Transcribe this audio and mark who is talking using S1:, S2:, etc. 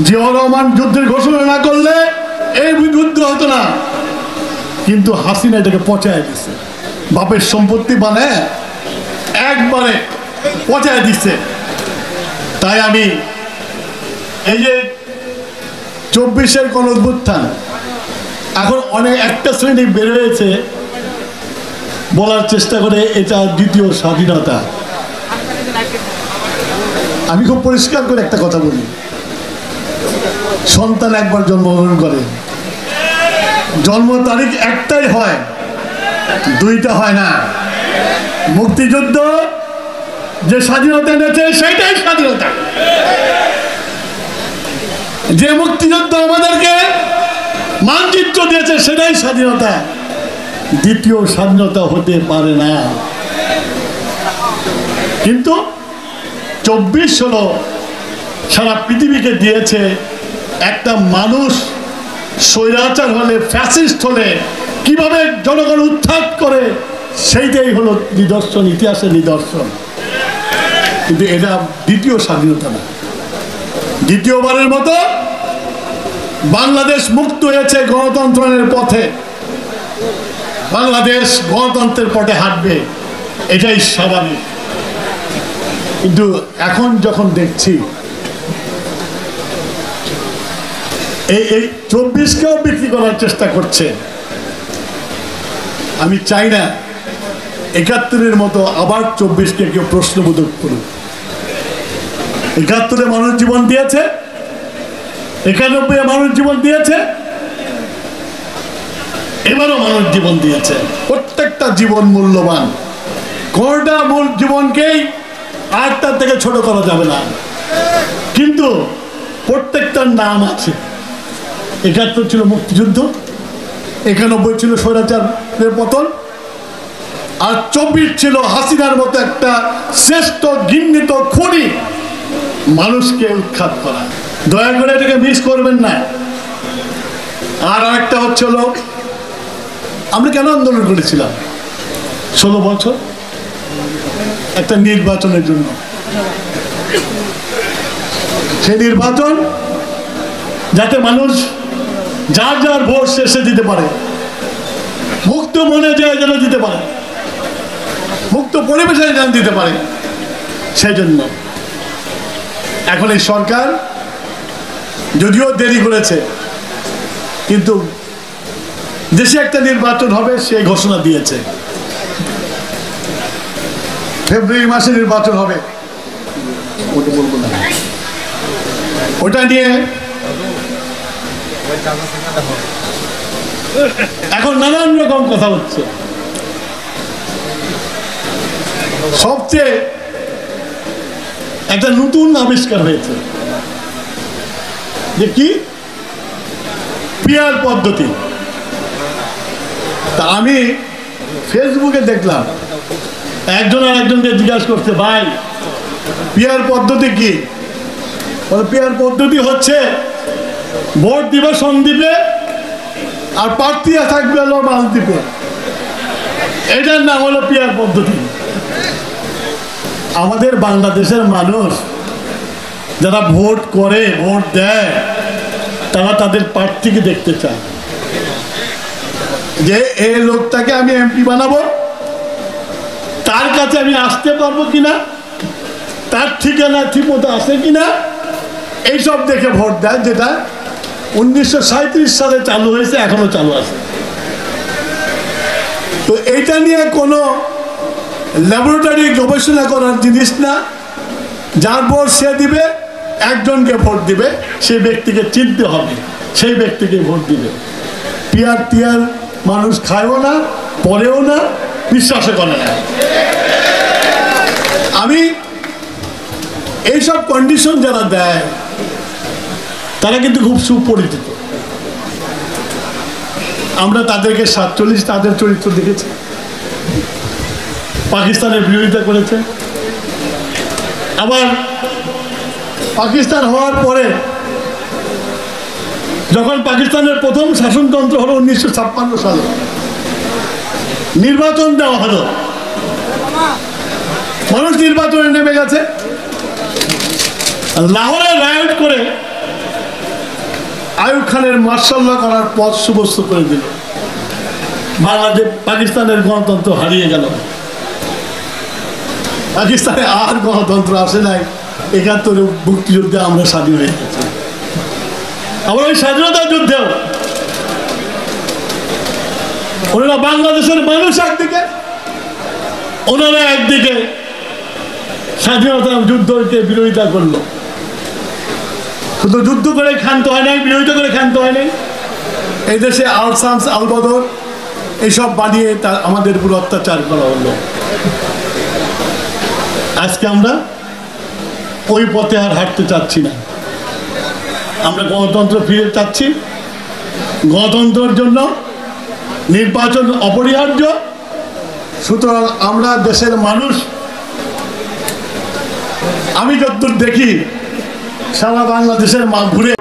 S1: জিয়াউর রহমান যুদ্ধের ঘোষণা না করলে এই যুদ্ধ হতো না, কিন্তু হাসিনা এটাকে পচায় দিচ্ছে, বাপের সম্পত্তি বানায় একবারে পচায় দিচ্ছে। তাই আমি এই যে 24-এর কোন অভ্যুত্থান, এখন অনেক একটা শ্রেণী বের হয়েছে বলার চেষ্টা করে এটা দ্বিতীয় স্বাধীনতা। আমি খুব পরিষ্কার করে একটা কথা বলি, সন্তান একবার জন্মগ্রহণ করে, জন্ম তারিখ একটাই হয়, দুইটা হয় না। মুক্তিযুদ্ধ যে স্বাধীনতা এনেছে সেইটাই স্বাধীনতা। যে মুক্তিযুদ্ধ আমাদেরকে মানচিত্র দিয়েছে সেটাই স্বাধীনতা, দ্বিতীয় স্বাধীনতা হতে পারে না। কিন্তু 24 হলো সারা পৃথিবীকে দিয়েছে একটা মানুষ স্বৈরাচার হলে, ফ্যাসিস্ট হলে কিভাবে জনগণ উৎখাত করে, সেইটাই হলো নিদর্শন, ইতিহাসের নিদর্শন। কিন্তু এটা দ্বিতীয় স্বাধীনতা না। দ্বিতীয়বারের মতো বাংলাদেশ মুক্ত হয়েছে গণতন্ত্রের পথে, বাংলাদেশ গণতন্ত্রের পথে হাঁটবে, এটাই স্বাভাবিক। কিন্তু এখন যখন দেখছি এই 24কেও বিক্রি করার চেষ্টা করছে, আমি চাই না 71-এর মতো আবার 24কে কেউ প্রশ্নবোধক করুক। 71-এ মানুষ জীবন দিয়েছে, 91-এ মানুষ জীবন দিয়েছে, এবারও মানুষ জীবন দিয়েছে। প্রত্যেকটা জীবন মূল্যবান, কোনটা মূল জীবনকেই আরেকটার থেকে ছোট করা যাবে না। কিন্তু প্রত্যেকটার নাম আছে। 71 ছিল মুক্তিযুদ্ধ, 91 ছিল স্বৈরাচারের পতন, আর 24 ছিল হাসিনার মতো একটা শ্রেষ্ঠ ঘৃণিত খুনি মানুষকে উৎখাত করা। দয়া করে এটাকে মিস করবেন না। আর একটা হচ্ছে হলো, আমরা কেন আন্দোলন করেছিলাম 16 বছর? একটা নির্বাচনের জন্য। সেই নির্বাচন যাতে মানুষ যার যার ভোট শেষে দিতে পারে, মুক্ত মনে যায় যেন দিতে পারে, মুক্ত পরিবেশে যেন দিতে পারে, সেই জন্য এখন এই সরকার যদিও দেরি করেছে, কিন্তু দেশে একটা নির্বাচন হবে সেই ঘোষণা দিয়েছে। ফেব্রুয়ারি মাসে নির্বাচন হবে, ওটা বলবো না। ওটা নিয়ে এখন নানান রকম কথা হচ্ছে। সবচেয়ে একটা নতুন আবিষ্কার হয়েছে যে কি পিয়ার পদ্ধতি। তা আমি ফেসবুকে দেখলাম একজন আর একজনকে জিজ্ঞাসা করছে, ভাই পিয়ার পদ্ধতি কি? পিয়ার পদ্ধতি হচ্ছে ভোট দিবে সন্দ্বীপে আর প্রার্থী থাকবে হলো মালদ্বীপে, এটার নাম হলো পিয়ার পদ্ধতি। আমাদের বাংলাদেশের মানুষ যারা ভোট করে, ভোট দেয়, তারা তাদের প্রার্থীকে দেখতে চায় যে এই লোকটাকে আমি এমপি বানাবো, তার কাছে আমি আসতে পারবো কিনা, তার ঠিকানা ঠিক মতো আছে কিনা, এইসব দেখে ভোট দেয়। যেটা 1937 সালে চালু হয়েছে, এখনো চালু আছে। তো এইটা নিয়ে কোনো ল্যাবরেটরি গবেষণা করার জিনিস না। যার ভোট সে দিবে, একজনকে ভোট দিবে, সেই ব্যক্তিকে চিনতে হবে, সেই ব্যক্তিকে ভোট দিবে। পিয়ার টিয়ার মানুষ খায়ও না, পড়েও না, বিশ্বাসও করে না। আমি এইসব কন্ডিশন যারা দেয় তারা কিন্তু খুব সুপরিচিত। আমরা তাদেরকে 47 তাদের চরিত্র দেখেছি, পাকিস্তানের বিরোধিতা করেছে। আবার পাকিস্তান হওয়ার পরে যখন পাকিস্তানের প্রথম শাসনতন্ত্র হলো 1956 সালে, নির্বাচন দেওয়া হলো, মানুষ নির্বাচনে নেমে গেছে। লাহোরে রায়ট করে খানের মার্শাল করার পথ সুবস্ত করে দিল। বাংলাদেশ পাকিস্তানের গণতন্ত্র হারিয়ে গেল, পাকিস্তানে আর গণতন্ত্র আসে নাই। ৭১ মুক্তিযুদ্ধে আমরা স্বাধীন হয়ে গেছি। আবার ওই স্বাধীনতা যুদ্ধেও ওনারা বাংলাদেশের মানুষ একদিকে, ওনারা একদিকে স্বাধীনতা যুদ্ধকে বিরোধিতা করলো। শুধু যুদ্ধ করে ক্ষান্ত হয় নাই, বিরোধিতা করে ক্ষান্ত হয় নাই। এই দেশে আল-শামস, আল-বদর এইসব বানিয়ে আমাদের উপর অত্যাচার করা হলো। আজকে আমরা ওই পথে আর হাঁটতে চাচ্ছি না। আমরা গণতন্ত্র ফিরে চাচ্ছি। গণতন্ত্রের জন্য নির্বাচন অপরিহার্য। সুতরাং আমরা দেশের মানুষ, আমি যতদূর দেখি সারা বাংলাদেশের ঘুরে